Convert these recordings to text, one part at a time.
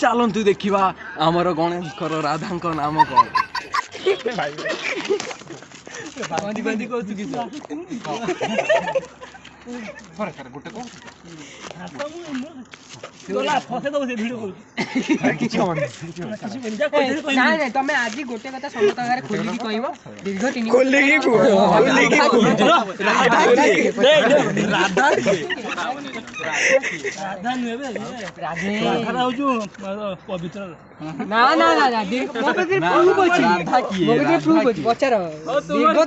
ଚାଲନ୍ତୁ ଦେଖିବା ଆମର ଗଣେଶଙ୍କର ରାଧାଙ୍କ ନାମ କଣ? ତମେ ଆଜି ଗୋଟେ କଥା ସମସ୍ତ ଆଗରେ ଖୋଲିକି କହିବ ଦୀର୍ଘ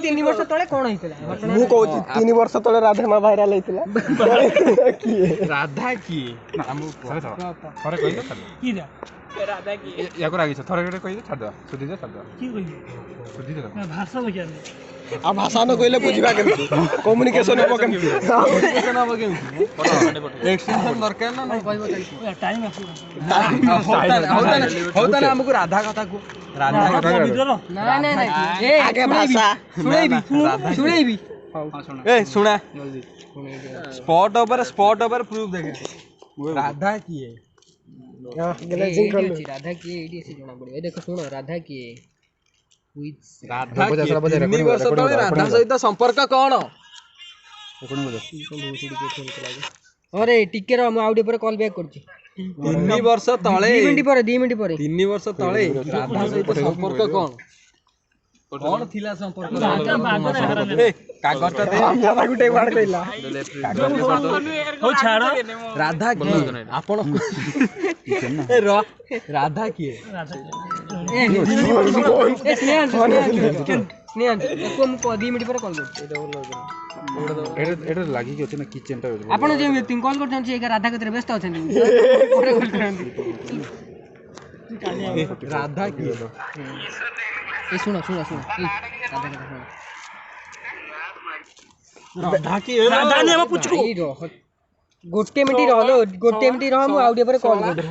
3 ବର୍ଷ ତଳେ କଣ ହେଇଥିଲା? ମୁଁ କହୁଛି 3 ବର୍ଷ ତଳେ ରାଧା ମା ଭାଇରାଲ ହେଇଥିଲା। ରାଧା କିଏ? ଥରେ କହିଲେ ଛାଡ଼ିଦେବା। ୟାକୁ ରାଗିଛ ଥରେ ଗୋଟେ କହିଲେ ଛାଡ଼ିଦେବା। ସୁଧିଦେ ଛାଡ଼ିଦେବା। ସୁଧିଦେ ଆଉ ଭାଷା ନ କହିଲେ ବୁଝିବା କେମିତି? କମ୍ୟୁନିକେସନ ହବ କେମିତି? ଏକ୍ସଟେନସନ ଦରକାର ନା ନାଇଁ? ଟାଇମ୍ ଆସିବ। ହଉ ତାହେଲେ ଆମକୁ ରାଧା କଥା କୁହ। ରାଧା ଶୁଣେଇବି। ଏ ଶୁଣା ସ୍ପଟ ଉପରେ ପ୍ରୁଫ ଦେଖେ। ରାଧା କିଏ? ରାଧା କିଏ ଏଇଠି ଆସି ଜଣା ପଡିବ। ଦେଖ ଶୁଣ ରାଧା କିଏ? ରାଧା 3 ବର୍ଷ ତଳେ ରାଧା ସହିତ ସମ୍ପର୍କ କଣ? ଅରେ ଟିକେ ରହ ମୁଁ ଆଉ ଟିକେ ପରେ କଲ୍ ବ୍ୟାକ୍ କରୁଛି। 3 ବର୍ଷ ତଳେ 2 ମିନିଟ୍ ପରେ 3 ବର୍ଷ ତଳେ ରାଧା ସହିତ ସମ୍ପର୍କ କଣ? କଣ ଥିଲା ସମ୍ପର୍କ? କାଗଜଟା ଦେ। ରାଧା କିଏ? ଆପଣ ରାଧା କିଏ? ମୁଁ 2 ମିନିଟ୍ ପରେ କଲ୍ କରୁଛି। ଏଟା ଲାଗିକି ଅଛି ନା କିଚେନଟା। ଆପଣ ଯେ ବ୍ୟକ୍ତିଙ୍କୁ କଲ୍ କରୁଛନ୍ତି ସେ ରାଧା କତିରେ ବ୍ୟସ୍ତ ଅଛନ୍ତି। ରାଧା କିଏ? ଶୁଣ ଗୋଟେ ମିନିଟ୍ ରହ ମୁଁ ଆଉ ଟିକେ ପରେ କଲ୍ କରୁଛି।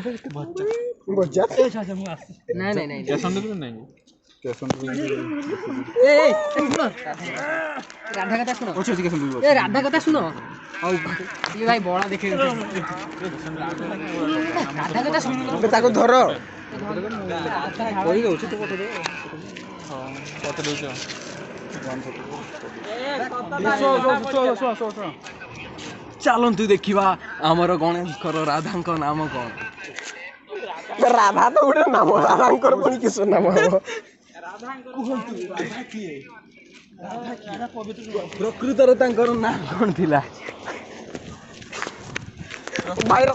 ନାଇଁ ରାଧା କଥା ଶୁଣ। ରାଧା କଥା ଶୁଣ। ହଉ ଭାଇ ବଳା ଦେଖେ ରାଧା କଥା ଶୁଣ। ତାକୁ ଧର। ଚାଲନ୍ତୁ ଦେଖିବା ଆମର ଗଣେଶଙ୍କର ରାଧାଙ୍କ ନାମ କଣ? ରାଧା ତ ଗୋଟେ ନାମ, ରାଧାଙ୍କର ପୁଣି କିଶୋର ନାମ ହବ? ପ୍ରକୃତରେ ତାଙ୍କର ନାଁ କଣ ଥିଲା? ଭାଇର